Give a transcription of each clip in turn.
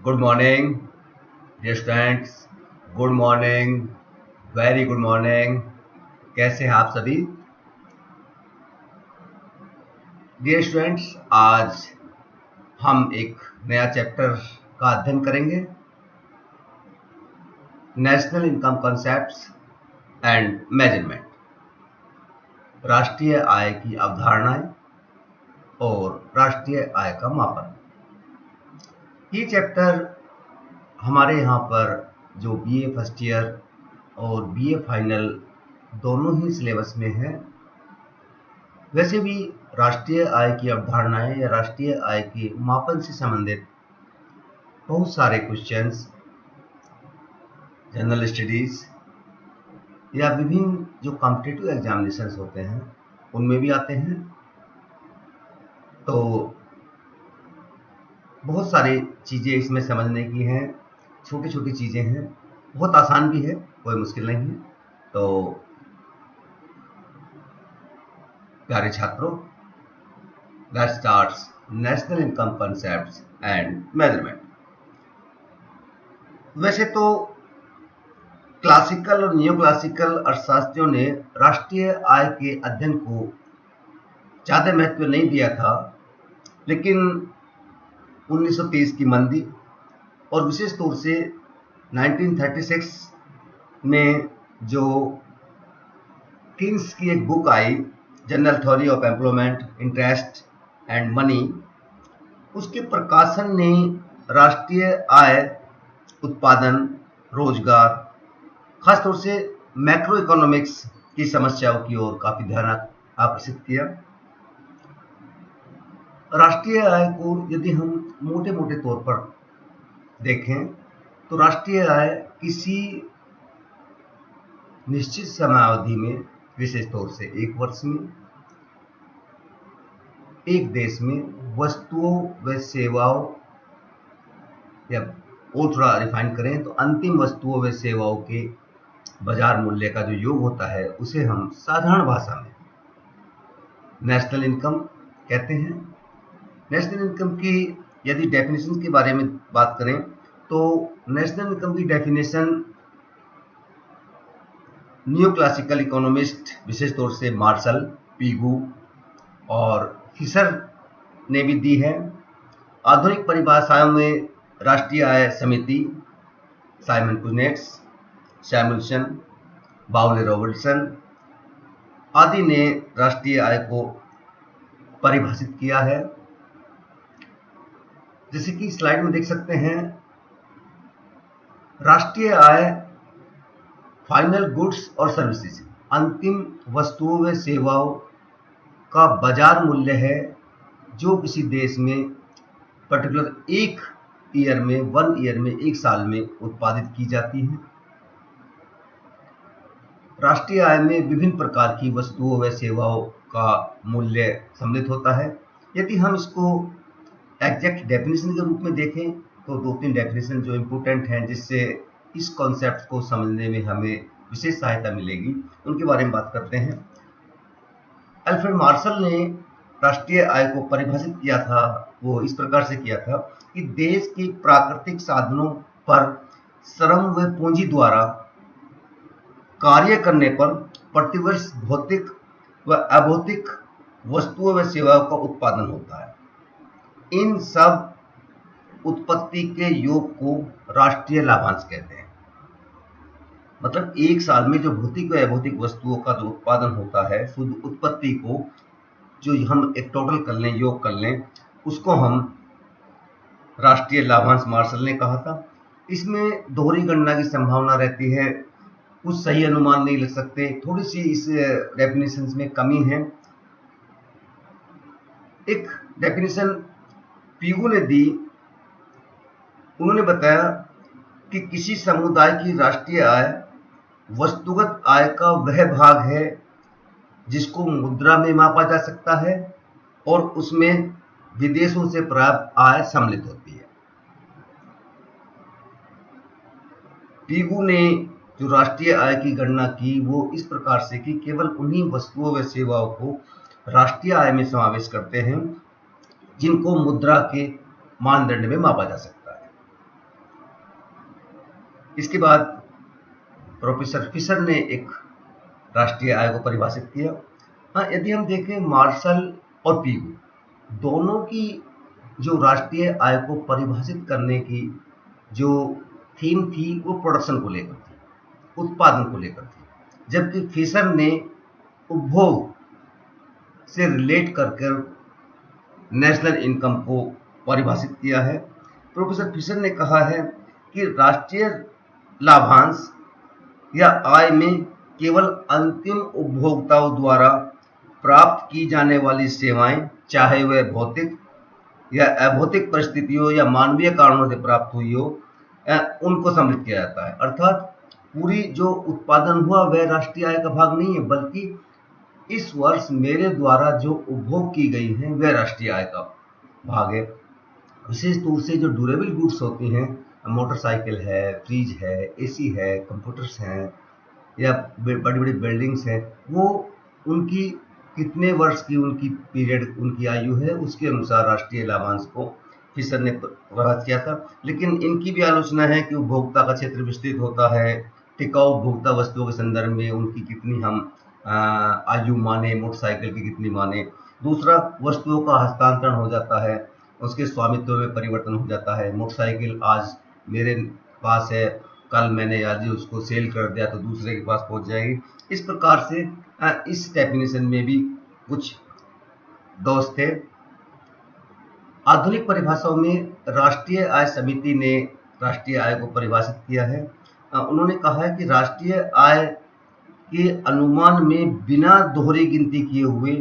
Good morning dear students. Good morning, very good morning. कैसे हैं आप सभी? डियर स्टूडेंट्स, आज हम एक नया चैप्टर का अध्ययन करेंगे, national income concepts and measurement, राष्ट्रीय आय की अवधारणाएं और राष्ट्रीय आय का मापन। ये चैप्टर हमारे यहाँ पर जो बीए फर्स्ट ईयर और बीए फाइनल दोनों ही सिलेबस में है। वैसे भी राष्ट्रीय आय की अवधारणाएं या राष्ट्रीय आय के मापन से संबंधित बहुत सारे क्वेश्चंस जनरल स्टडीज या विभिन्न जो कॉम्पिटिटिव एग्जामिनेशंस होते हैं उनमें भी आते हैं। तो बहुत सारी चीज़ें इसमें समझने की हैं, छोटी छोटी चीज़ें हैं, बहुत आसान भी है, कोई मुश्किल नहीं है। तो प्यारे छात्रों, let's start national income concepts and measurement. वैसे तो क्लासिकल और नियो क्लासिकल अर्थशास्त्रियों ने राष्ट्रीय आय के अध्ययन को ज़्यादा महत्व नहीं दिया था, लेकिन 1930 की मंदी और विशेष तौर से 1936 में जो किन्स की एक book I, general theory of employment, interest and money, उसके प्रकाशन ने राष्ट्रीय आय, उत्पादन, रोजगार, खासतौर से मैक्रो इकोनॉमिक्स की समस्याओं की ओर काफी ध्यान आकर्षित किया। राष्ट्रीय आय को यदि हम मोटे मोटे तौर पर देखें तो राष्ट्रीय आय किसी निश्चित समयावधि में, विशेष तौर से एक वर्ष में, एक देश में वस्तुओं व सेवाओं, या और थोड़ा रिफाइन करें तो अंतिम वस्तुओं व सेवाओं के बाजार मूल्य का जो योग होता है उसे हम साधारण भाषा में नेशनल इनकम कहते हैं। नेशनल इनकम की यदि डेफिनेशन के बारे में बात करें तो नेशनल इनकम की डेफिनेशन न्यू क्लासिकल इकोनॉमिस्ट, विशेष तौर से मार्शल, पीगू और फिशर ने भी दी है। आधुनिक परिभाषाओं में राष्ट्रीय आय समिति, साइमन कुनेट्स, सैमुअल्सन, बाउले रॉबर्टसन आदि ने राष्ट्रीय आय को परिभाषित किया है। जैसे कि स्लाइड में देख सकते हैं, राष्ट्रीय आय फाइनल गुड्स और सर्विसेज, अंतिम वस्तुओं व सेवाओं का बाजार मूल्य है जो किसी देश में पर्टिकुलर एक ईयर में, वन ईयर में, एक साल में उत्पादित की जाती है। राष्ट्रीय आय में विभिन्न प्रकार की वस्तुओं व सेवाओं का मूल्य सम्मिलित होता है। यदि हम इसको एग्जैक्ट डेफिनेशन के रूप में देखें तो दो तीन डेफिनेशन जो इम्पोर्टेंट हैं, जिससे इस कॉन्सेप्ट को समझने में हमें विशेष सहायता मिलेगी, उनके बारे में बात करते हैं। अल्फ्रेड मार्शल ने राष्ट्रीय आय को परिभाषित किया था, वो इस प्रकार से किया था कि देश के प्राकृतिक साधनों पर श्रम व पूंजी द्वारा कार्य करने पर प्रतिवर्ष भौतिक व अभौतिक वस्तुओं व सेवाओं का उत्पादन होता है। इन सब उत्पत्ति के योग को राष्ट्रीय लाभांश कहते हैं। मतलब एक साल में जो भौतिक व अभौतिक वस्तुओं का जो उत्पादन होता है, शुद्ध उत्पत्ति को जो हम एक टोटल कर लें, योग कर लें, उसको हम राष्ट्रीय लाभांश मार्शल ने कहा था। इसमें दोहरी गणना की संभावना रहती है, कुछ सही अनुमान नहीं लग सकते, थोड़ी सी इस डेफिनेशन में कमी है। एक डेफिनेशन पीगू ने दी, उन्होंने बताया कि किसी समुदाय की राष्ट्रीय आय वस्तुगत आय का वह भाग है जिसको मुद्रा में मापा जा सकता है और उसमें विदेशों से प्राप्त आय सम्मिलित होती है। पीगू ने जो राष्ट्रीय आय की गणना की वो इस प्रकार से कि केवल उन्हीं वस्तुओं व सेवाओं को राष्ट्रीय आय में समावेश करते हैं जिनको मुद्रा के मानदंड में मापा जा सकता है। इसके बाद प्रोफेसर फिशर ने एक राष्ट्रीय आय को परिभाषित किया। हाँ, यदि हम देखें मार्शल और पीगू दोनों की जो राष्ट्रीय आय को परिभाषित करने की जो थीम थी वो प्रोडक्शन को लेकर थी, उत्पादन को लेकर थी, जबकि फिशर ने उपभोग से रिलेट कर नेशनल इनकम को परिभाषित किया है। प्रोफेसर फिशर ने कहा है कि राष्ट्रीय लाभांश या आय में केवल अंतिम उपभोक्ताओं द्वारा प्राप्त की जाने वाली सेवाएं, चाहे वह भौतिक या अभौतिक परिस्थितियों या मानवीय कारणों से प्राप्त हुई हो, उनको सम्मिलित किया जाता है। अर्थात पूरी जो उत्पादन हुआ वह राष्ट्रीय आय का भाग नहीं है, बल्कि इस वर्ष मेरे द्वारा जो उपभोग की गई है वह राष्ट्रीय आय का भाग है। विशेष तौर से जो ड्यूरेबल गुड्स होती हैं, मोटरसाइकिल है, फ्रिज है, एसी है, कंप्यूटर्स हैं या बड़ी बड़ी बिल्डिंग्स हैं, वो उनकी कितने वर्ष की उनकी पीरियड, उनकी आयु है, उसके अनुसार राष्ट्रीय लाभांश को फिशर ने प्रभावित किया था। लेकिन इनकी भी आलोचना है कि उपभोक्ता का क्षेत्र विस्तृत होता है, टिकाऊ उपभोक्ता वस्तुओं के संदर्भ में उनकी कितनी हम आयु माने, मोटरसाइकिल की कितनी माने। दूसरा, वस्तुओं का हस्तांतरण हो जाता है, उसके स्वामित्व में परिवर्तन हो जाता है। मोटरसाइकिल आज मेरे पास है, कल मैंने आज उसको सेल कर दिया तो दूसरे के पास पहुंच जाएगी। इस प्रकार से इस डेफिनेशन में भी कुछ दोष थे। आधुनिक परिभाषाओं में राष्ट्रीय आय समिति ने राष्ट्रीय आय को परिभाषित किया है। उन्होंने कहा है कि राष्ट्रीय आय के अनुमान में बिना दोहरी गिनती किए हुए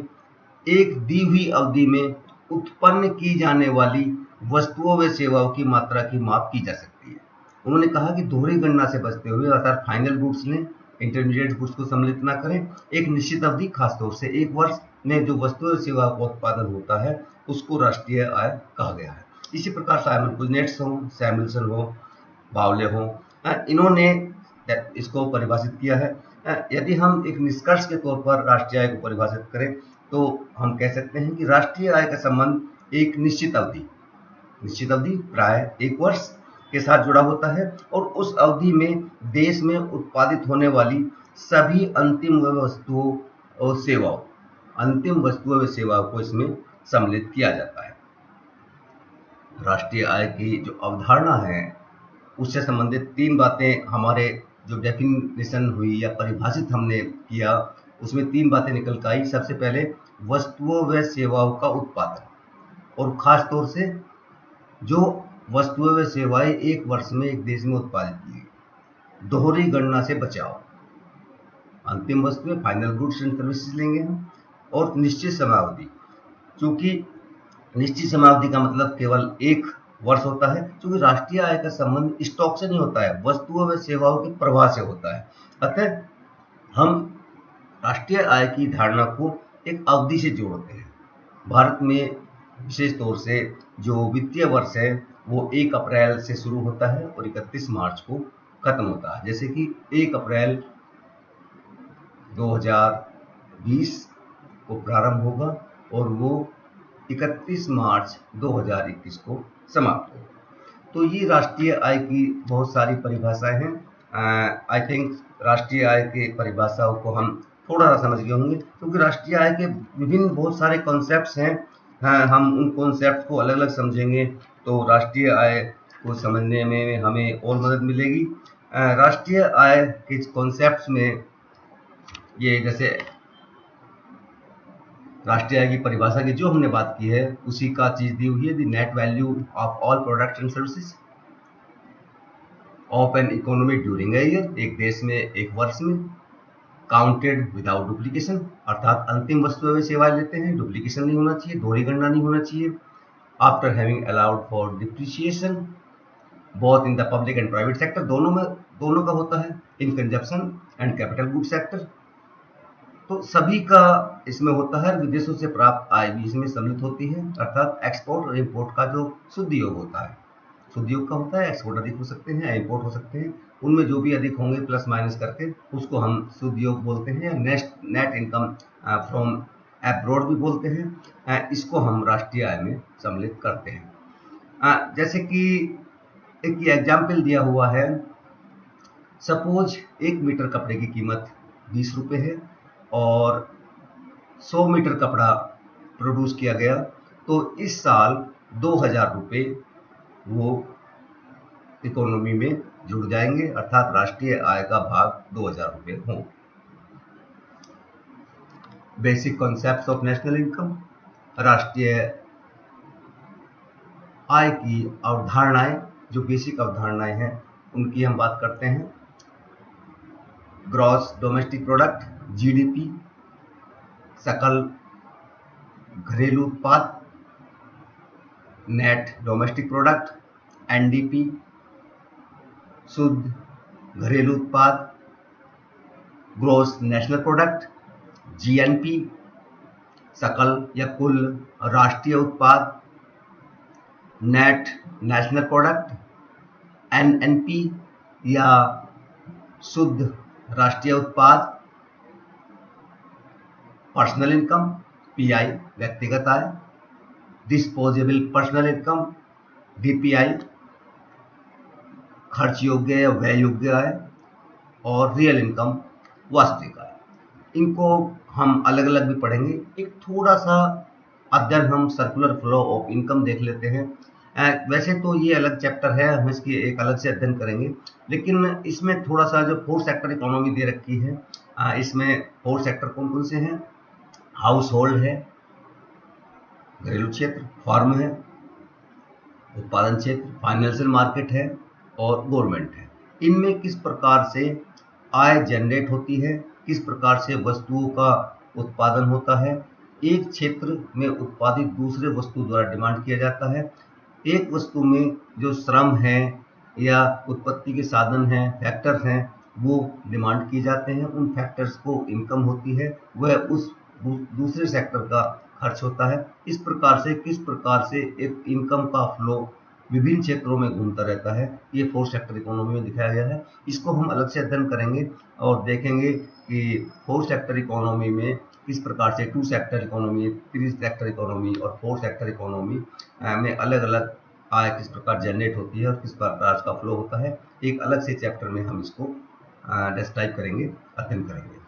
एक दी हुई अवधि में उत्पन्न की जाने वाली वस्तुओं व सेवाओं की मात्रा की माप की जा सकती है। उन्होंने कहा कि दोहरी गणना से बचते हुए अर्थात फाइनल गुड्स लें, इंटरमीडिएट गुड्स को सम्मिलित न करें। एक निश्चित अवधि, खासतौर से एक वर्ष में जो वस्तुओं और सेवाओं का उत्पादन होता है उसको राष्ट्रीय आय कहा गया है। इसी प्रकार साइमन कुजनेट्स हो, सैमुअल्सन हो, बावले हो, इन्होंने इसको परिभाषित किया है। यदि हम एक निष्कर्ष के तौर पर राष्ट्रीय आय को परिभाषित करें तो हम कह सकते हैं कि राष्ट्रीय आय का संबंध एक निश्चित अवधि प्राय एक वर्ष के साथ जुड़ा होता है और उस अवधि में देश में उत्पादित होने वाली सभी अंतिम वस्तुओं और सेवाओं को इसमें सम्मिलित किया जाता है। राष्ट्रीय आय की जो अवधारणा है उससे संबंधित तीन बातें हमारे जो डेफिनेशन हुई या परिभाषित हमने किया उसमें तीन बातें निकल कर आई। सबसे पहले वस्तुओं व सेवाओं का उत्पादन और खास तौर से जो वस्तुएं व सेवाएं एक वर्ष में एक देश में उत्पादित की, दोहरी गणना से बचाव, अंतिम वस्तुएं फाइनल गुड्स एंड सर्विसेज लेंगे हम, और निश्चित समावधि। क्योंकि निश्चित समावधि का मतलब केवल एक वर्ष होता है, क्योंकि राष्ट्रीय आय का संबंध स्टॉक से नहीं होता है, वस्तुओं व सेवाओं के प्रवाह से होता है। अतः हम राष्ट्रीय आय की धारणा को एक अवधि से जोड़ते हैं। भारत में विशेष तौर से जो वित्तीय वर्ष है वो 1 अप्रैल से शुरू होता है और 31 मार्च को खत्म होता है। जैसे कि 1 अप्रैल 2020 को प्रारंभ होगा और वो 31 मार्च 2021 को समाप्त होगा। तो ये राष्ट्रीय आय की बहुत सारी परिभाषाएं हैं। आई थिंक राष्ट्रीय आय के परिभाषाओं को हम थोड़ा सा समझ गए होंगे, क्योंकि राष्ट्रीय आय के विभिन्न बहुत सारे कॉन्सेप्ट्स हैं। हम उन कॉन्सेप्ट को अलग अलग समझेंगे तो राष्ट्रीय आय को समझने में हमें और मदद मिलेगी। राष्ट्रीय आय के कॉन्सेप्ट्स में ये जैसे राष्ट्रीय आय की परिभाषा की जो हमने बात की है उसी का चीज दी हुई है, the net value of all products and services of an economy during a year, एक देश में एक वर्ष में, काउंटेड विदाउट डुप्लीकेशन, अर्थात अंतिम वस्तुएं व सेवाएं लेते हैं, डुप्लीकेशन नहीं होना चाहिए, दोहरी गणना नहीं होना चाहिए, after having allowed for depreciation both in the public and private sector, दोनों का होता है, इन consumption and capital good sector. तो सभी का इसमें होता है। विदेशों से प्राप्त आय भी इसमें सम्मिलित होती है, अर्थात एक्सपोर्ट और इम्पोर्ट का जो शुद्ध योग होता है, शुद्ध योग का होता है, एक्सपोर्ट अधिक हो सकते हैं, इम्पोर्ट हो सकते हैं, उनमें जो भी अधिक होंगे प्लस माइनस करके उसको हम शुद्ध योग बोलते हैं, या नेट इनकम फ्रॉम एब्रॉड भी बोलते हैं। इसको हम राष्ट्रीय आय में सम्मिलित करते हैं। जैसे कि एक एग्जाम्पल दिया हुआ है सपोज 1 मीटर कपड़े की कीमत 20 रुपये है और 100 मीटर कपड़ा प्रोड्यूस किया गया, तो इस साल 2000 रुपये वो इकोनॉमी में जुड़ जाएंगे, अर्थात राष्ट्रीय आय का भाग 2000 रुपये हो। Basic concepts of national income, राष्ट्रीय आय की अवधारणाएं, जो बेसिक अवधारणाएं हैं उनकी हम बात करते हैं। ग्रॉस डोमेस्टिक प्रोडक्ट जीडीपी, सकल घरेलू उत्पाद, नेट डोमेस्टिक प्रोडक्ट एनडीपी, शुद्ध घरेलू उत्पाद, ग्रॉस नेशनल प्रोडक्ट जीएनपी, सकल या कुल राष्ट्रीय उत्पाद, नेट नेशनल प्रोडक्ट एनएनपी या शुद्ध राष्ट्रीय उत्पाद, पर्सनल इनकम पीआई व्यक्तिगत आय, डिस्पोजेबल पर्सनल इनकम डीपीआई खर्च योग्य या व्यय योग्य आय, और रियल इनकम वास्तविक आय। इनको हम अलग अलग भी पढ़ेंगे। एक थोड़ा सा अध्ययन हम सर्कुलर फ्लो ऑफ इनकम देख लेते हैं। वैसे तो ये अलग चैप्टर है, हम इसकी एक अलग से अध्ययन करेंगे, लेकिन इसमें थोड़ा सा जो 4 सेक्टर इकोनॉमी दे रखी है, इसमें 4 सेक्टर कौन कौन से हैं? हाउस होल्ड है, घरेलू क्षेत्र, फर्म है, उत्पादन क्षेत्र, फाइनेंशियल मार्केट है और गवर्नमेंट है। इनमें किस प्रकार से आय जनरेट होती है, किस प्रकार से वस्तुओं का उत्पादन होता है, एक क्षेत्र में उत्पादित दूसरे वस्तु द्वारा डिमांड किया जाता है, एक वस्तु में जो श्रम है या उत्पत्ति के साधन हैं, फैक्टर हैं, वो डिमांड किए जाते हैं, उन फैक्टर्स को इनकम होती है, वह उस दूसरे सेक्टर का खर्च होता है। इस प्रकार से किस प्रकार से एक इनकम का फ्लो विभिन्न क्षेत्रों में घूमता रहता है, ये 4 सेक्टर इकोनॉमी में दिखाया गया है। इसको हम अलग से अध्ययन करेंगे और देखेंगे कि 4 सेक्टर इकोनॉमी में किस प्रकार से 2 सेक्टर इकोनॉमी, 3 सेक्टर इकोनॉमी और 4 सेक्टर इकोनॉमी में अलग अलग आय किस प्रकार जनरेट होती है और किस प्रकार इसका फ्लो होता है। एक अलग से चैप्टर में हम इसको डिस्क्राइब करेंगे, अध्ययन करेंगे।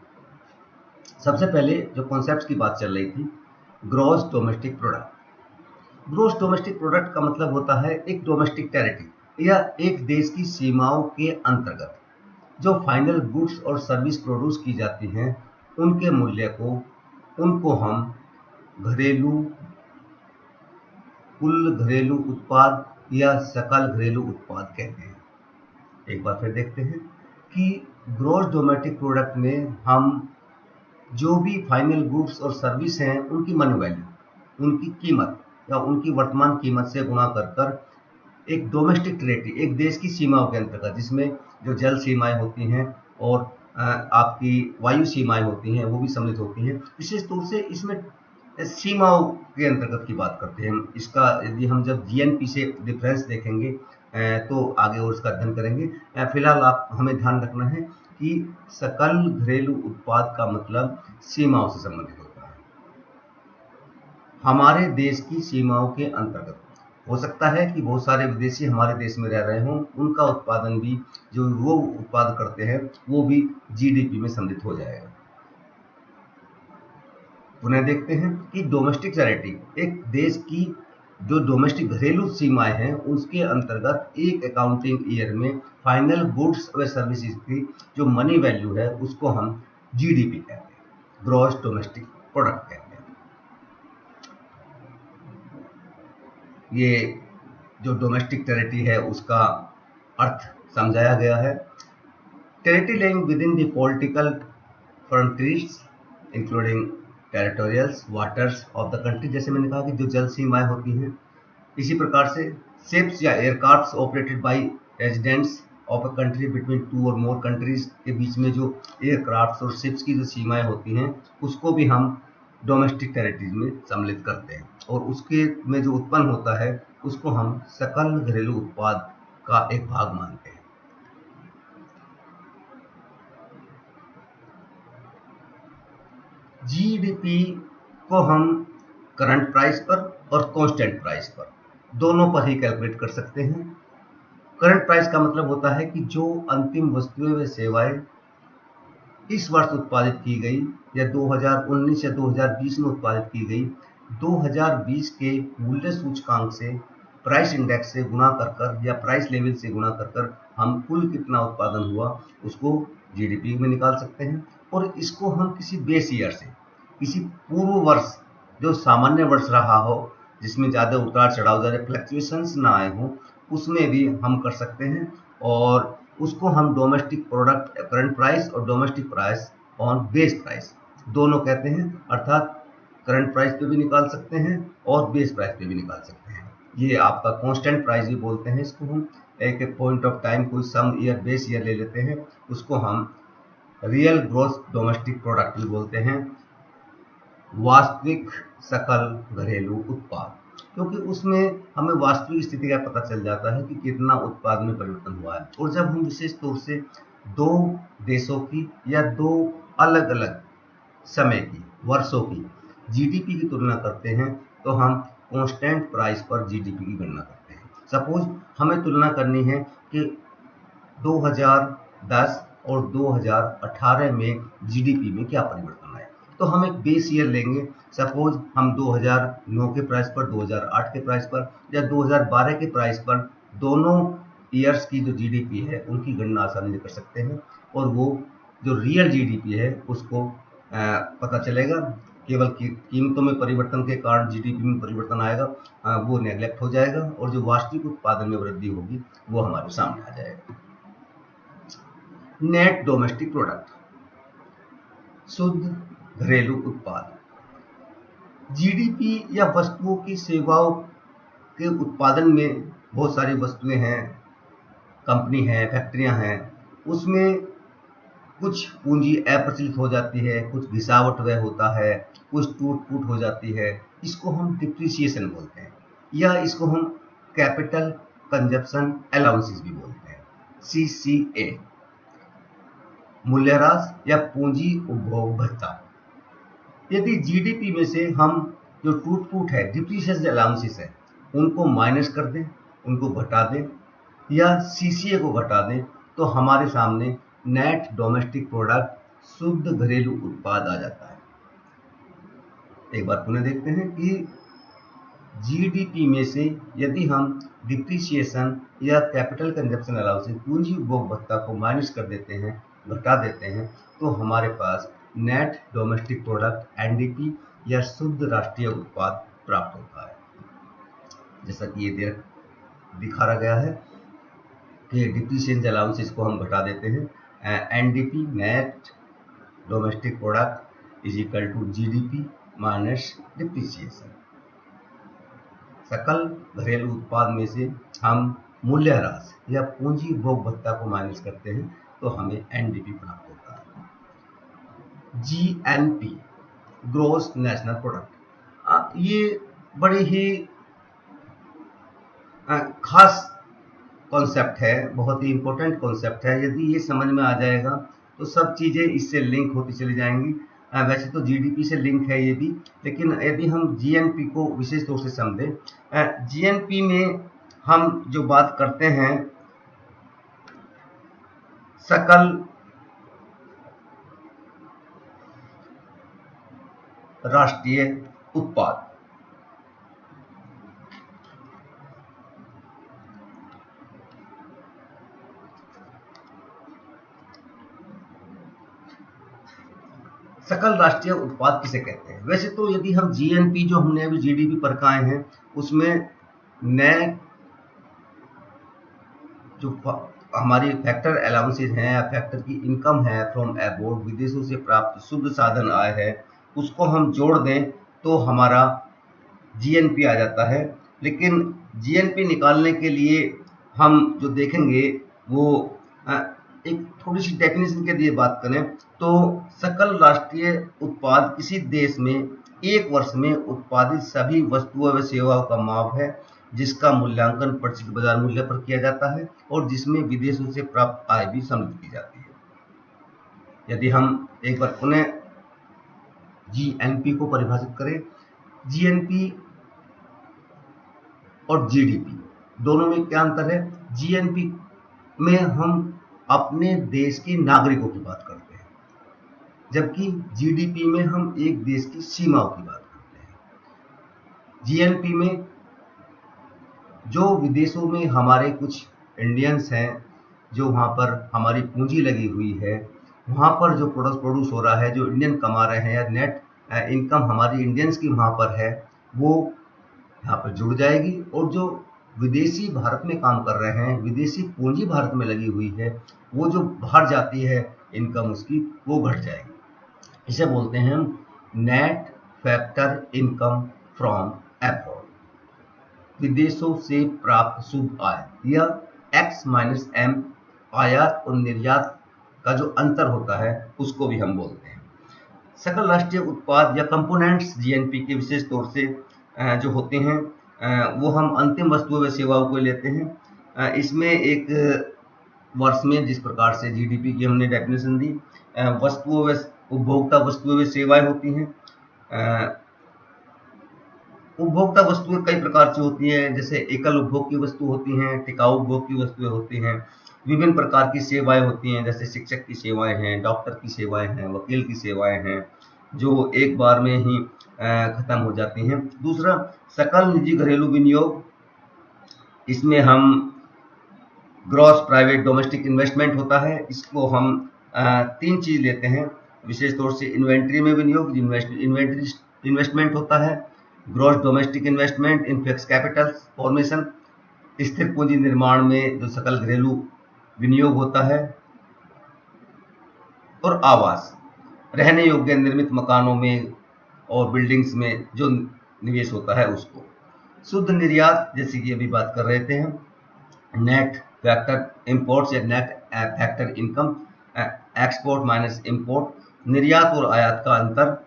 सबसे पहले जो कॉन्सेप्ट्स की बात चल रही थी, gross domestic product. Gross domestic product का मतलब होता है एक डोमेस्टिक टेरिटरी या एक देश की सीमाओं के अंतर्गत जो फाइनल गुड्स और सर्विस प्रोड्यूस की जाती हैं, उनके मूल्य को, उनको हम कुल घरेलू उत्पाद या सकल घरेलू उत्पाद कहते हैं। एक बार फिर देखते हैं कि ग्रॉस डोमेस्टिक प्रोडक्ट में हम जो भी फाइनल गुड्स और सर्विस हैं उनकी मनी वैल्यू, उनकी कीमत या उनकी वर्तमान कीमत से गुणा कर एक डोमेस्टिक टेरिटरी, एक देश की सीमाओं के अंतर्गत, जिसमें जो जल सीमाएं होती हैं और आपकी वायु सीमाएं होती हैं वो भी सम्मिलित होती हैं। विशेष तौर से इसमें सीमाओं के अंतर्गत की बात करते हैं। इसका यदि हम जब जीएनपी से डिफरेंस देखेंगे तो आगे और इसका अध्ययन करेंगे। फिलहाल आप हमें ध्यान रखना है कि सकल घरेलू उत्पाद का मतलब सीमाओं से संबंधित होता है, हमारे देश की सीमाओं के अंतर्गत। हो सकता है कि बहुत सारे विदेशी हमारे देश में रह रहे हों, उनका उत्पादन भी, जो वो उत्पाद करते हैं, वो भी जीडीपी में सम्मिलित हो जाएगा। पुनः देखते हैं कि डोमेस्टिक टेरिटरी, एक देश की जो डोमेस्टिक घरेलू सीमाएं हैं उसके अंतर्गत एक अकाउंटिंग ईयर में फाइनल गुड्स व सर्विसेज की जो मनी वैल्यू है उसको हम जीडीपी कहते हैं, ग्रॉस डोमेस्टिक प्रोडक्ट कहते हैं। ये जो डोमेस्टिक टेरिटरी है उसका अर्थ समझाया गया है। Territory lying within the political frontiers including territorials waters of the country, जैसे मैंने कहा कि जो जल सीमाएं होती हैं। इसी प्रकार से शिप्स या aircrafts operated by residents of a country between 2 और मोर कंट्रीज, के बीच में जो एयरक्राफ्ट्स और शिप्स की जो सीमाएं होती हैं उसको भी हम डोमेस्टिक टेरिटरीज में सम्मिलित करते हैं, और उसके में जो उत्पन्न होता है उसको हम सकल घरेलू उत्पाद का एक भाग मानते हैं। जीडीपी को हम करंट प्राइस पर और कांस्टेंट प्राइस पर, दोनों पर ही कैलकुलेट कर सकते हैं। करंट प्राइस का मतलब होता है कि जो अंतिम वस्तुएं व सेवाएं इस वर्ष उत्पादित की गई या 2019 या 2020 में उत्पादित की गई, 2020 के मूल्य सूचकांक से, प्राइस इंडेक्स से गुणा कर कर या प्राइस लेवल से गुणा कर कर हम कुल कितना उत्पादन हुआ उसको जीडीपी में निकाल सकते हैं। और इसको हम किसी बेस ईयर से, किसी पूर्व वर्ष जो सामान्य वर्ष रहा हो, जिसमें ज़्यादा उतार चढ़ाव, ज़्यादा फ्लक्चुएशंस ना आए हों, उसमें भी हम कर सकते हैं। और उसको हम डोमेस्टिक प्रोडक्ट करंट प्राइस और domestic price on base price दोनों कहते हैं। अर्थात करंट प्राइस पे भी निकाल सकते हैं और बेस प्राइस पे भी निकाल सकते हैं। ये आपका कांस्टेंट प्राइस भी बोलते हैं इसको। हम एक पॉइंट ऑफ टाइम कोई सम ईयर बेस ईयर ले लेते हैं, उसको हम रियल ग्रॉस डोमेस्टिक प्रोडक्ट भी बोलते हैं, वास्तविक सकल घरेलू उत्पाद, क्योंकि उसमें हमें वास्तविक स्थिति का पता चल जाता है कि कितना उत्पाद में परिवर्तन हुआ है। और जब हम विशेष तौर से दो देशों की या दो अलग अलग समय की, वर्षों की जीडीपी की तुलना करते हैं, तो हम कांस्टेंट प्राइस पर जीडीपी की गणना करते हैं। सपोज हमें तुलना करनी है कि 2010 और 2018 में जीडीपी में क्या परिवर्तन आया, तो हम एक बेस ईयर लेंगे। सपोज हम 2009 के प्राइस पर, 2008 के प्राइस पर या 2012 के प्राइस पर दोनों ईयर्स की जो जीडीपी है उनकी गणना आसानी से कर सकते हैं। और वो जो रियल जीडीपी है उसको पता चलेगा। केवल कीमतों में परिवर्तन के कारण जीडीपी में परिवर्तन आएगा, वो नेग्लेक्ट हो जाएगा और जो वास्तविक उत्पादन में वृद्धि होगी वो हमारे सामने आ जाएगा। नेट डोमेस्टिक प्रोडक्ट, शुद्ध घरेलू उत्पाद। जीडीपी या वस्तुओं की सेवाओं के उत्पादन में बहुत सारी वस्तुएं हैं, कंपनी हैं, फैक्ट्रियां हैं, उसमें कुछ पूंजी अप्रचलित हो जाती है, कुछ घिसावट व्यय होता है, कुछ टूट फूट हो जाती है, इसको हम डिप्रिसिएशन बोलते हैं, या इसको हम कैपिटल कंजप्शन अलाउंसेस भी बोलते हैं, सीसीए, मूल्यह्रास या पूंजी उपभोग भत्ता। यदि जीडीपी में से हम जो टूट फूट है, डिप्रिसिएशन अलाउंसेस है, उनको माइनस कर दें, उनको घटा दें या सीसीए को घटा दें, तो हमारे सामने नेट डोमेस्टिक प्रोडक्ट, शुद्ध घरेलू उत्पाद आ जाता है। एक बार पुनः देखते हैं कि जीडीपी में से यदि हम डिप्रिसिएशन या कैपिटल कंजप्शन अलाउंसेस, पूंजी उपभोग भत्ता को माइनस कर देते हैं, घटा देते हैं, तो हमारे पास नेट डोमेस्टिक प्रोडक्ट एनडीपी या शुद्ध राष्ट्रीय उत्पाद प्राप्त होता है। जैसा कि ये दिखा गया है कि डिप्रिसिएशन अलाउंसेस को हम घटा देते हैं, NDP net domestic product is equal to GDP minus depreciation. सकल घरेलू उत्पाद में से हम मूल्यह्रास या पूंजी उपभोग भत्ता को माइनस करते हैं, तो हमें एनडीपी प्राप्त होता है। जीएनपी, ग्रॉस नेशनल प्रोडक्ट, ये बड़ी ही खास कॉन्सेप्ट है, बहुत ही इंपॉर्टेंट कॉन्सेप्ट है। यदि ये समझ में आ जाएगा तो सब चीज़ें इससे लिंक होती चली जाएंगी। वैसे तो जीडीपी से लिंक है ये भी, लेकिन यदि हम जीएनपी को विशेष तौर से समझें, जीएनपी में हम जो बात करते हैं सकल राष्ट्रीय उत्पाद, सकल राष्ट्रीय उत्पाद किसे कहते हैं? वैसे तो यदि हम जीएनपी जो हमने अभी जीडीपी पर कहे हैं, उसमें नेट जो हमारी फैक्टर अलाउंसेज हैं या फैक्टर की इनकम है फ्रॉम अब्रॉड, विदेशों से प्राप्त शुद्ध साधन आय है, उसको हम जोड़ दें तो हमारा जीएनपी आ जाता है। लेकिन जीएनपी निकालने के लिए हम जो देखेंगे वो एक थोड़ी सी डेफिनेशन के लिए बात करें तो सकल राष्ट्रीय उत्पाद किसी देश में एक वर्ष में उत्पादित सभी वस्तुओं व सेवाओं का माप है, जिसका मूल्यांकन प्रचलित बाजार मूल्य पर किया जाता है और जिसमें विदेशों से प्राप्त आय भी सम्मिलित की जाती है। यदि हम एक बार पुनः जीएनपी को परिभाषित करें, जीएनपी और जीडीपी दोनों में क्या अंतर है? जीएनपी में हम अपने देश के नागरिकों की बात करते हैं, जबकि जीडीपी में हम एक देश की सीमाओं की बात करते हैं। जीएनपी में जो विदेशों में हमारे कुछ इंडियंस हैं, जो वहाँ पर हमारी पूंजी लगी हुई है, वहाँ पर जो प्रोड्यूस हो रहा है, जो इंडियन कमा रहे हैं, या नेट इनकम हमारी इंडियंस की वहाँ पर है, वो यहाँ पर जुड़ जाएगी। और जो विदेशी भारत में काम कर रहे हैं, विदेशी पूंजी भारत में लगी हुई है, वो जो बाहर जाती है इनकम उसकी, वो घट जाएगी। इसे बोलते हैं हम net factor income from abroad, विदेशों से प्राप्त शुद्ध आय, या एक्स माइनस एम, आयात और निर्यात का जो अंतर होता है उसको भी हम बोलते हैं। सकल राष्ट्रीय उत्पाद या कंपोनेंट्स जीएनपी के विशेष तौर से जो होते हैं वो हम अंतिम वस्तुओं व सेवाओं को लेते हैं। इसमें एक वर्ष में जिस प्रकार से जीडीपी की हमने डेफिनेशन दी, वस्तुओं व उपभोक्ता वस्तुएं व सेवाएं होती हैं। उपभोक्ता वस्तुएं कई प्रकार से होती हैं, जैसे एकल उपभोग की वस्तु होती हैं, टिकाऊ उपभोग की वस्तुएं होती हैं, विभिन्न प्रकार की सेवाएं होती हैं, जैसे शिक्षक की सेवाएं हैं, डॉक्टर की सेवाएं हैं, वकील की सेवाएं हैं, जो एक बार में ही खत्म हो जाती हैं। दूसरा, सकल निजी घरेलू विनियोग, इसमें हम ग्रॉस प्राइवेट डोमेस्टिक इन्वेस्टमेंट होता है। इसको हम तीन चीज लेते हैं विशेष तौर से। इन्वेंट्री में विनियोग, इन्वेंट्री इन्वेस्टमेंट होता है। Gross domestic investment in fix capital formation, स्थिर पूंजी निर्माण में जो सकल घरेलू विनियोग होता है। और आवास, रहने योग्य निर्मित मकानों में और बिल्डिंग्स में जो निवेश होता है उसको। शुद्ध निर्यात, जैसे कि अभी बात कर रहे थे हम, नेट फैक्टर इंपोर्ट्स या net factor income, export minus import, निर्यात और आयात का अंतर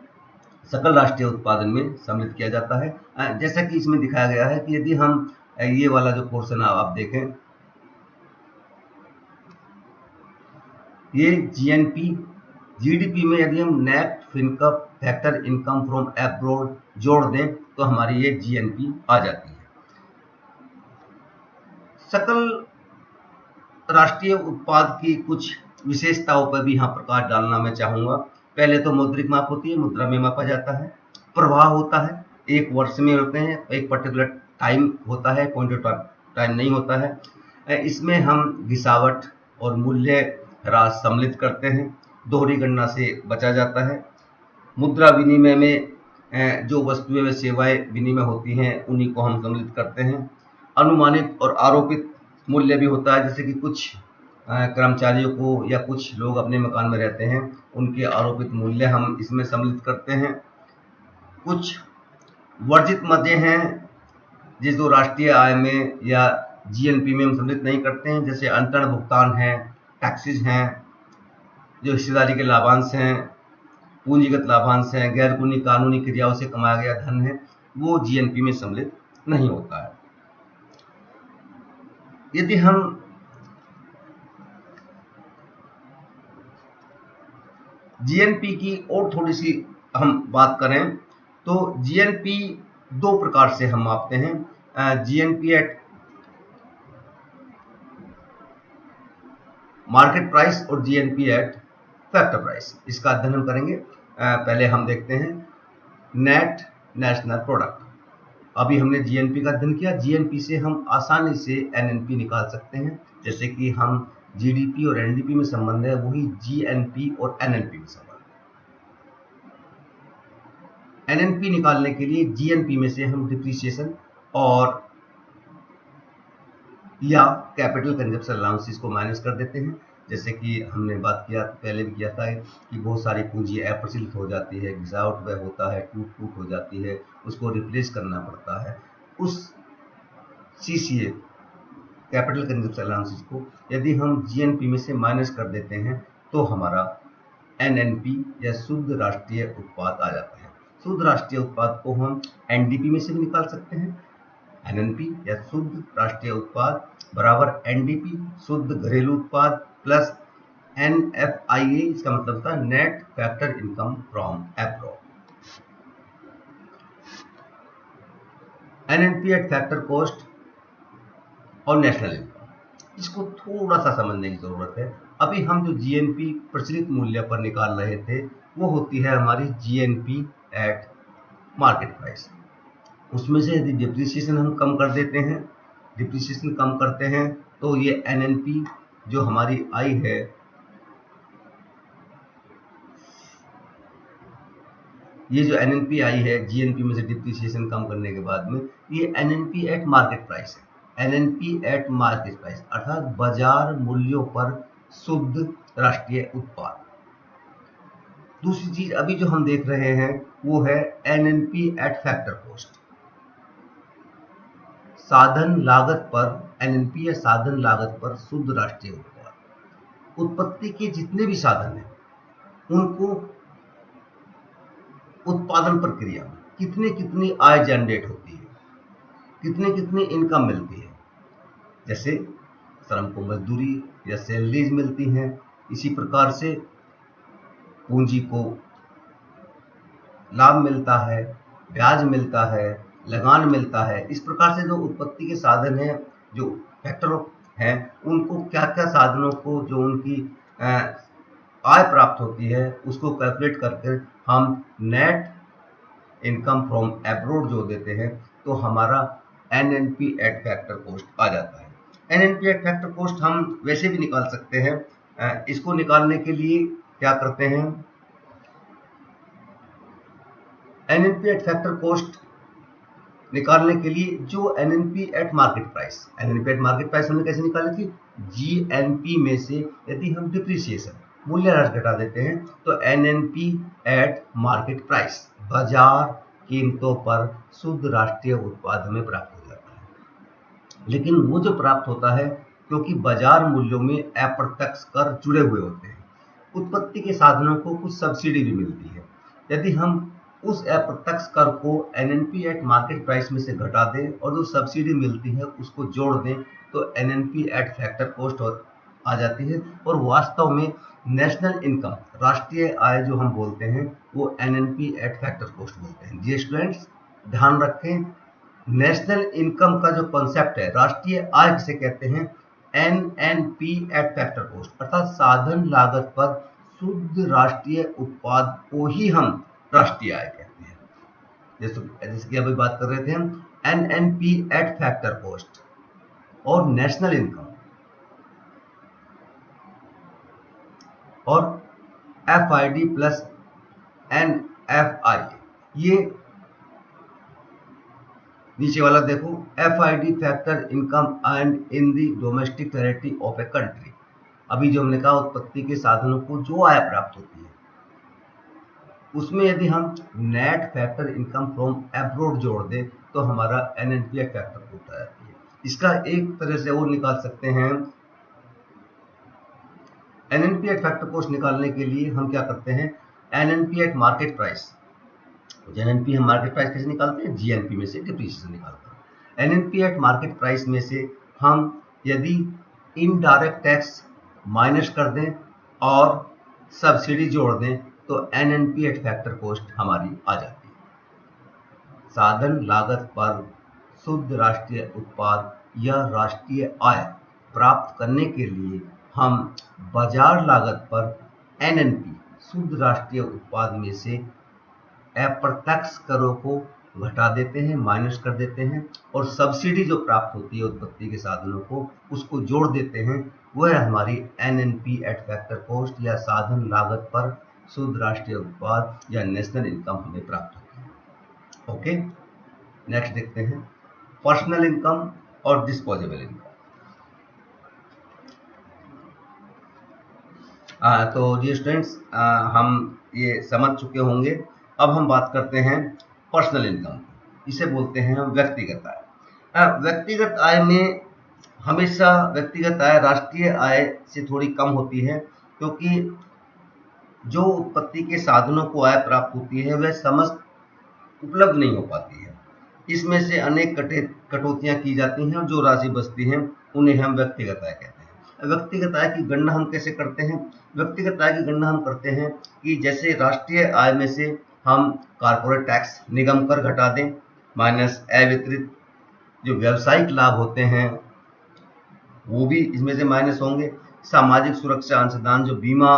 सकल राष्ट्रीय उत्पादन में सम्मिलित किया जाता है। जैसा कि इसमें दिखाया गया है कि यदि हम ये वाला जो पोर्शन आप देखें, ये जीएनपी जीडीपी में यदि हम net factor income from abroad जोड़ दें तो हमारी ये जीएनपी आ जाती है। सकल राष्ट्रीय उत्पाद की कुछ विशेषताओं पर भी यहाँ प्रकाश डालना मैं चाहूंगा। पहले तो मौद्रिक माप होती है, मुद्रा में मापा जाता है। प्रवाह होता है, एक वर्ष में होते हैं, एक पर्टिकुलर टाइम होता है, पॉइंट ऑफ टाइम नहीं होता है। इसमें हम घिसावट और मूल्य ह्रास सम्मिलित करते हैं, दोहरी गणना से बचा जाता है। मुद्रा विनिमय में जो वस्तुएं व सेवाएं विनिमय होती हैं उन्हीं को हम सम्मिलित करते हैं। अनुमानित और आरोपित मूल्य भी होता है, जैसे कि कुछ कर्मचारियों को या कुछ लोग अपने मकान में रहते हैं, उनके आरोपित मूल्य हम इसमें सम्मिलित करते हैं। कुछ वर्जित मदें हैं जिसको राष्ट्रीय आय में या जीएनपी में हम सम्मिलित नहीं करते हैं, जैसे अंतरण भुगतान है, टैक्सेस हैं, जो हिस्सेदारी के लाभांश हैं, पूंजीगत लाभांश हैं, गैर कानूनी क्रियाओं से कमाया गया धन है, वो जीएनपी में सम्मिलित नहीं होता है। यदि हम जीएनपी की और थोड़ी सी हम बात करें तो जीएनपी दो प्रकार से हम मापते हैं। जीएनपी एट मार्केट प्राइस और जीएनपी एट फैक्टर प्राइस, इसका अध्ययन हम करेंगे। पहले हम देखते हैं नेट नेशनल प्रोडक्ट। अभी हमने जीएनपी का अध्ययन किया। जीएनपी से हम आसानी से एनएनपी निकाल सकते हैं, जैसे कि हम जीडीपी और एनडीपी में संबंध है, वही जीएनपी और एनएनपी में संबंध है। एनएनपी निकालने के लिए जीएनपी में से हम डिप्रिसिएशन और या कैपिटल कंजप्शन अलाउंसेस को माइनस कर देते हैं। जैसे कि हमने बात किया, पहले भी किया था कि बहुत सारी पूंजी अप्रचलित हो जाती है, घिसावट वह होता है, टूट हो जाती है, उसको रिप्लेस करना पड़ता है। उस सीसीए कैपिटल कंजप्शन अलाउंसेस को यदि हम जीएनपी में से माइनस कर देते हैं तो हमारा एनएनपी या शुद्ध राष्ट्रीय उत्पाद आ जाता है। शुद्ध राष्ट्रीय उत्पाद को हम एनडीपी में से भी निकाल सकते हैं। एनएनपी या शुद्ध राष्ट्रीय उत्पाद बराबर एनडीपी शुद्ध घरेलू उत्पाद प्लस एनएफआईए, इसका मतलब होता है net factor income from abroad. NNP at factor cost और नेशनल इनकम। इसको थोड़ा सा समझने की जरूरत है। अभी हम जो जीएनपी प्रचलित मूल्य पर निकाल रहे थे वो होती है हमारी जीएनपी एट मार्केट प्राइस। उसमें से यदि डिप्रिसिएशन हम कम कर देते हैं, डिप्रिसिएशन कम करते हैं तो ये एनएनपी जो हमारी आई है, ये जो एनएनपी आई है जीएनपी में से डिप्रिसिएशन कम करने के बाद में, ये एनएनपी एट मार्केट प्राइस है। एनएनपी एट मार्केट प्राइस अर्थात बाजार मूल्यों पर शुद्ध राष्ट्रीय उत्पाद। दूसरी चीज अभी जो हम देख रहे हैं वो है एनएनपी एट फैक्टर कॉस्ट। साधन लागत पर, एनएनपी या साधन लागत पर शुद्ध राष्ट्रीय उत्पाद। उत्पत्ति के जितने भी साधन हैं उनको उत्पादन प्रक्रिया में कितनी कितनी आय जनरेट होती है, कितनी कितनी इनकम मिलती है। जैसे श्रम को मजदूरी या सैलरीज मिलती हैं, इसी प्रकार से पूंजी को लाभ मिलता है, ब्याज मिलता है, लगान मिलता है। इस प्रकार से जो उत्पत्ति के साधन हैं, जो फैक्टर हैं, उनको क्या क्या साधनों को जो उनकी आय प्राप्त होती है उसको कैलकुलेट करके हम नेट इनकम फ्रॉम एब्रोड जो देते हैं तो हमारा एनएनपी एट फैक्टर कॉस्ट आ जाता है। एनएनपी एट फैक्टर कॉस्ट हम वैसे भी निकाल सकते हैं। इसको निकालने के लिए क्या करते हैं, एनएनपी एट फैक्टर कॉस्ट निकालने के लिए जो NNP at market price, NNP at market price हमने कैसे निकाली थी, जीएनपी में से यदि हम डिप्रिसिएशन मूल्यह्रास घटा देते हैं तो एनएनपी एट मार्केट प्राइस बाजार कीमतों पर शुद्ध राष्ट्रीय उत्पाद में प्राप्त हो जाता है। लेकिन वो जो प्राप्त होता है क्योंकि बाजार मूल्यों में अप्रत्यक्ष कर जुड़े हुए होते हैं, उत्पत्ति के साधनों को कुछ सब्सिडी भी मिलती है। यदि हम उस अप्रत्यक्ष कर को एनएनपी एट मार्केट प्राइस में से घटा दें और जो सब्सिडी मिलती है उसको जोड़ दें तो एनएनपी एट फैक्टर कॉस्ट आ जाती है। और वास्तव में नेशनल इनकम, राष्ट्रीय आय जो हम बोलते हैं वो एनएनपी एट फैक्टर कॉस्ट बोलते हैं। जी स्टूडेंट्स ध्यान रखें, नेशनल इनकम का जो कॉन्सेप्ट है, राष्ट्रीय आय किसे कहते हैं, एनएनपी एट फैक्टर कॉस्ट अर्थात साधन लागत पर शुद्ध राष्ट्रीय उत्पाद को ही हम राष्ट्रीय आय कहते हैं। जैसे कि अभी बात कर रहे थे हम एनएनपी एट फैक्टर कॉस्ट और नेशनल इनकम और एफआईडी प्लस एनएफआई, ये नीचे वाला देखो, एफआईडी factor income and in the domestic territory of a country. अभी जो हमने कहा उत्पत्ति के साधनों को जो आय प्राप्त होती है उसमें यदि हम net factor income from abroad जोड़ दें तो हमारा एनएनपी एट फैक्टर कॉस्ट आ जाती है। इसका एक तरह से और निकाल सकते हैं, एनएनपी एट फैक्टर कॉस्ट निकालने के लिए हम क्या करते हैं, NNP at market price, NNP हम मार्केट प्राइस कैसे निकालते हैं, जीएनपी में से डिप्रिसिएशन निकालते हैं। एनएनपी एट मार्केट प्राइस में से हम यदि इनडायरेक्ट टैक्स माइनस कर दें और सब्सिडी जोड़ दें तो एनएनपी एट फैक्टर कॉस्ट हमारी आ जाती है। साधन लागत पर शुद्ध राष्ट्रीय उत्पाद या राष्ट्रीय आय प्राप्त करने के लिए हम बाजार लागत पर एनएनपी शुद्ध राष्ट्रीय उत्पाद में से अप्रत्यक्ष करों को घटा देते हैं, माइनस कर देते हैं और सब्सिडी जो प्राप्त होती है उत्पत्ति के साधनों को उसको जोड़ देते हैं। वह हमारी एनएनपी एट फैक्टर कॉस्ट या साधन लागत पर शुद्ध राष्ट्रीय उत्पाद या नेशनल इनकम हमें प्राप्त होती है। ओके, नेक्स्ट देखते हैं पर्सनल इनकम और डिस्पोजेबल इनकम। तो जी स्टूडेंट्स हम ये समझ चुके होंगे। अब हम बात करते हैं पर्सनल इनकम, इसे बोलते हैं हम व्यक्तिगत आय। व्यक्तिगत आय में हमेशा व्यक्तिगत आय राष्ट्रीय आय से थोड़ी कम होती है क्योंकि जो उत्पत्ति के साधनों को आय प्राप्त होती है वह समस्त उपलब्ध नहीं हो पाती है। इसमें से अनेक कटौतियां की जाती हैं और जो राशि बचती है उन्हें हम व्यक्तिगत आय कहते हैं। व्यक्तिगत आय की गणना हम कैसे करते हैं, व्यक्तिगत आय की गणना हम करते हैं कि जैसे राष्ट्रीय आय में से हम कारपोरेट टैक्स निगम कर घटा दें माइनस अवितरित जो व्यावसायिक लाभ होते हैं वो भी इसमें से माइनस होंगे। सामाजिक सुरक्षा अंशदान, जो बीमा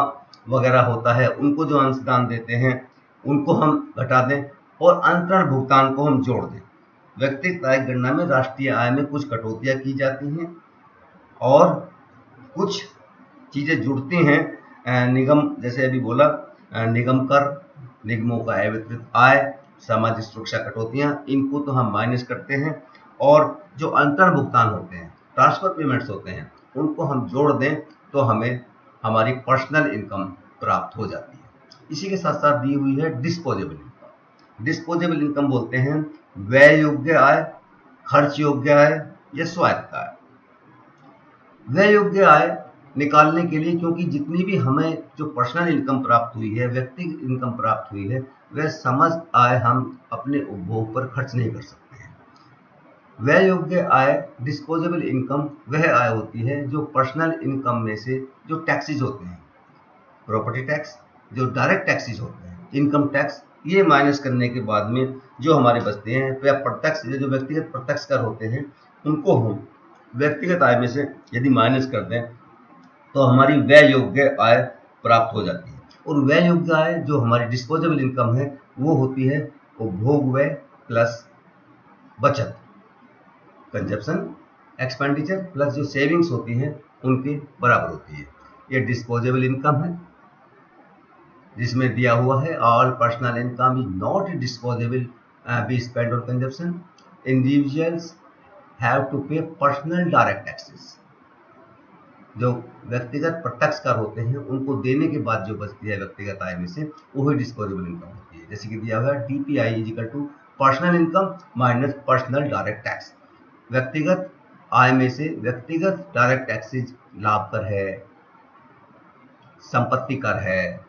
वगैरह होता है, उनको जो अंशदान देते हैं उनको हम घटा दें, और अंतरण भुगतान को हम जोड़ दें। व्यक्तिगत आय गणना में राष्ट्रीय आय में कुछ कटौतियां की जाती हैं और कुछ चीजें जुड़ती हैं। निगम, जैसे अभी बोला, निगम कर, निगमों का अविकृत आय, सामाजिक सुरक्षा कटौतियां, इनको तो हम माइनस करते हैं, और जो अंतरण भुगतान होते हैं, ट्रांसफर पेमेंट्स होते हैं, उनको हम जोड़ दें तो हमें हमारी पर्सनल इनकम प्राप्त हो जाती है। इसी के साथ साथ दी हुई है डिस्पोजेबल इनकम। डिस्पोजेबल इनकम बोलते हैं व्यय योग्य आय, खर्च योग्य आय या स्वायत्त आय। व्यय योग्य आय निकालने के लिए, क्योंकि जितनी भी हमें जो पर्सनल इनकम प्राप्त हुई है, व्यक्तिगत इनकम प्राप्त हुई है, वह समस्त आय हम अपने उपभोग पर खर्च नहीं कर सकते हैं। व्यय योग्य आय, डिस्पोजेबल इनकम, वह आय होती है जो पर्सनल इनकम में से जो टैक्सेज होते हैं, प्रॉपर्टी टैक्स, जो डायरेक्ट टैक्सेज होते हैं, इनकम टैक्स, ये माइनस करने के बाद में जो हमारे बचते हैं, वह प्रत्यक्ष, जो व्यक्तिगत प्रत्यक्ष कर होते हैं, उनको हम व्यक्तिगत आय में से यदि माइनस कर दें तो हमारी व्यय योग्य आय प्राप्त हो जाती है। और व्यय योग्य आय जो हमारी डिस्पोजेबल इनकम है, वो होती है उपभोग व्यय प्लस बचत, कंजप्शन एक्सपेंडिचर प्लस जो सेविंग्स होती हैं उनके बराबर होती है। ये डिस्पोजेबल इनकम है, जिसमें दिया हुआ है all personal income is not disposable be spend on consumption. Individuals have to pay personal direct taxes. जो व्यक्तिगत प्रत्यक्ष कर होते हैं, उनको देने के बाद जो बचती है व्यक्तिगत आय में से, वही डिस्पोजेबल इनकम होती है। जैसे कि दिया हुआ है DPI is equal to personal income minus personal direct tax. व्यक्तिगत आय में से व्यक्तिगत डायरेक्ट टैक्सेज, लाभ कर है, संपत्ति कर है,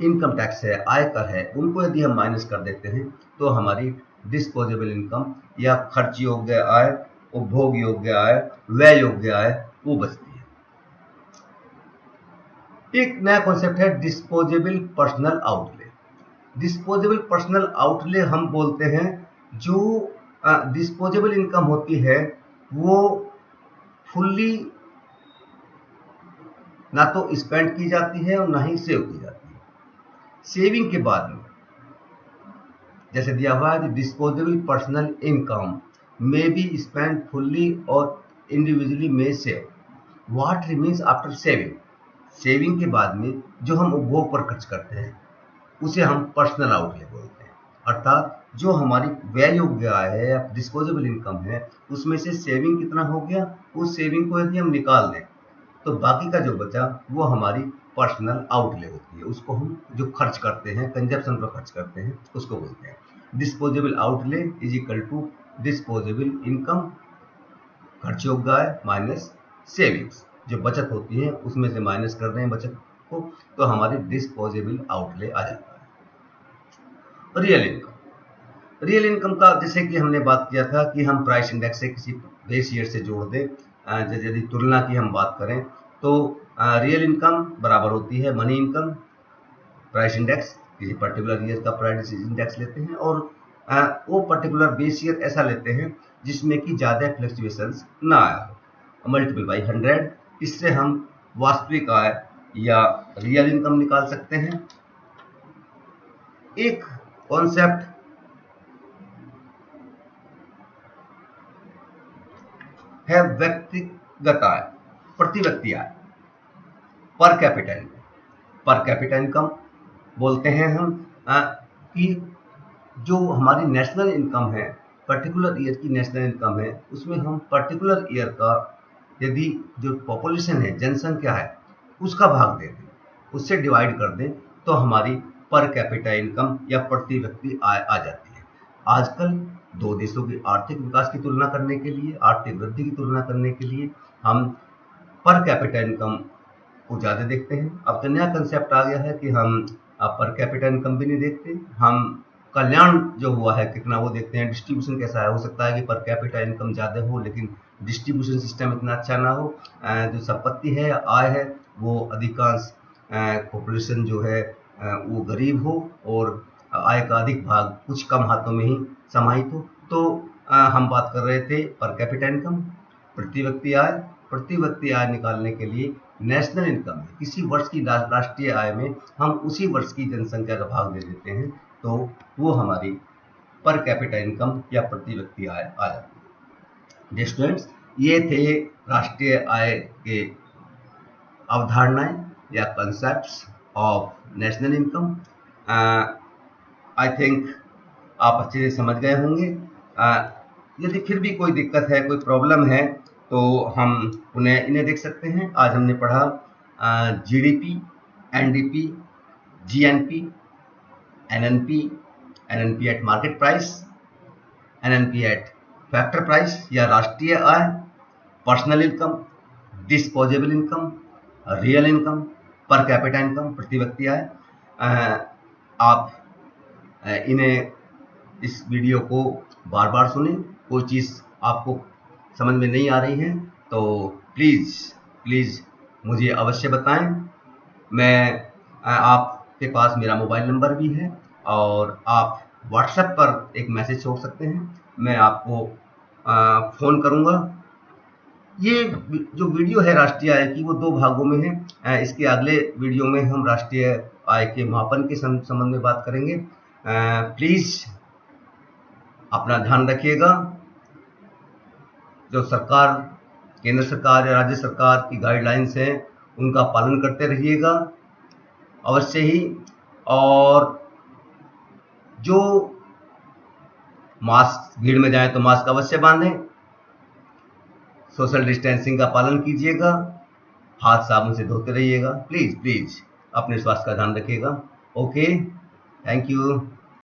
इनकम टैक्स है, आयकर है, उनको यदि हम माइनस कर देते हैं तो हमारी डिस्पोजेबल इनकम या खर्च योग्य आय, उपभोग योग्य आय, व्यय योग्य आय, वो बचती है। एक नया कॉन्सेप्ट है disposable personal outlay. Disposable personal outlay हम बोलते हैं जो डिस्पोजेबल इनकम होती है, वो फुल्ली ना तो स्पेंड की जाती है और ना ही सेव की जाती है। सेविंग के बाद में, जैसे दिया हुआ है, disposable personal income may be spend fully और individually may save what remains after saving. Saving के बाद में जो हम उपभोग पर खर्च करते हैं उसे हम पर्सनल आउटले बोलते हैं। अर्थात जो हमारी व्यय योग्य आय है या डिस्पोजेबल इनकम है, उसमें से सेविंग कितना हो गया, उस सेविंग को यदि हम निकाल दें तो बाकी का जो बचा वो हमारी पर्सनल आउटले होती है। उसको हम जो खर्च करते हैं, कंजप्शन पर खर्च करते हैं, उसको बोलते हैं। Disposable outlay is equal to disposable income, खर्च योग्य आय माइनस सेविंग्स। जो बचत होती है उसमें से माइनस कर रहे हैं बचत को, तो हमारी डिस्पोजेबल आउटले आ जाता है। रियल इनकम, रियल इनकम का जैसे कि हमने बात किया था कि हम प्राइस इंडेक्स से किसी बेस ईयर से जोड़ दें, यदि तुलना की हम बात करें तो रियल इनकम बराबर होती है मनी इनकम प्राइस इंडेक्स। किसी पर्टिकुलर ईयर का प्राइस इंडेक्स लेते हैं और वो पर्टिकुलर बेस ईयर ऐसा लेते हैं जिसमें कि ज़्यादा फ्लक्चुएशंस ना आया हो, मल्टीपल बाई 100। इससे हम वास्तविक आय या रियल इनकम निकाल सकते हैं। एक कॉन्सेप्ट है व्यक्तिगत आय, प्रति व्यक्ति आय, per capita income. Per capita income बोलते हैं हम कि जो हमारी नेशनल इनकम है, पर्टिकुलर ईयर की नेशनल इनकम है, उसमें हम पर्टिकुलर ईयर का यदि जो पॉपुलेशन है, जनसंख्या है, उसका भाग दे दें, उससे डिवाइड कर दें, तो हमारी पर कैपिटा इनकम या प्रति व्यक्ति आय आ जाती है। आजकल दो देशों के आर्थिक विकास की तुलना करने के लिए, आर्थिक वृद्धि की तुलना करने के लिए हम पर कैपिटा इनकम को ज़्यादा देखते हैं। अब तो नया कंसेप्ट आ गया है कि हम पर कैपिटा इनकम भी नहीं देखते, हम कल्याण जो हुआ है कितना वो देखते हैं, डिस्ट्रीब्यूशन कैसा है। हो सकता है कि पर कैपिटा इनकम ज़्यादा हो लेकिन डिस्ट्रीब्यूशन सिस्टम इतना अच्छा ना हो, जो संपत्ति है, आय है, वो अधिकांश पॉपुलेशन जो है वो गरीब हो और आय का अधिक भाग कुछ कम हाथों में ही समाहित हो। तो हम बात कर रहे थे पर कैपिटा इनकम। प्रति व्यक्ति आय निकालने के लिए नेशनल इनकम किसी वर्ष की राष्ट्रीय आय में हम उसी वर्ष की जनसंख्या का भाग दे देते हैं, तो वो हमारी पर कैपिटा इनकम या प्रति व्यक्ति आय आ जाती है। स्टूडेंट्स, ये थे राष्ट्रीय आय के अवधारणाएं या concepts of national income. I think आप अच्छे से समझ गए होंगे। यदि फिर भी कोई दिक्कत है, कोई प्रॉब्लम है, तो हम उन्हें इन्हें देख सकते हैं। आज हमने पढ़ा GDP, NDP, GNP, NNP, NNP at market price, NNP at factor price या राष्ट्रीय आय, personal income, disposable income, real income, per capita income, प्रति व्यक्ति आय। आप इन्हें इस वीडियो को बार बार सुनें। कोई चीज़ आपको समझ में नहीं आ रही है तो प्लीज़ मुझे अवश्य बताएं। मैं आपके पास मेरा मोबाइल नंबर भी है और आप व्हाट्सएप पर एक मैसेज छोड़ सकते हैं, मैं आपको फ़ोन करूंगा। ये जो वीडियो है राष्ट्रीय आय की, वो 2 भागों में है। इसके अगले वीडियो में हम राष्ट्रीय आय के मापन के संबंध में बात करेंगे। प्लीज़ अपना ध्यान रखिएगा। जो सरकार, केंद्र सरकार या राज्य सरकार की गाइडलाइंस हैं, उनका पालन करते रहिएगा अवश्य ही। और जो मास्क, भीड़ में जाएं तो मास्क अवश्य बांधें, सोशल डिस्टेंसिंग का पालन कीजिएगा, हाथ साबुन से धोते रहिएगा। प्लीज़ अपने स्वास्थ्य का ध्यान रखिएगा। Okay, thank you.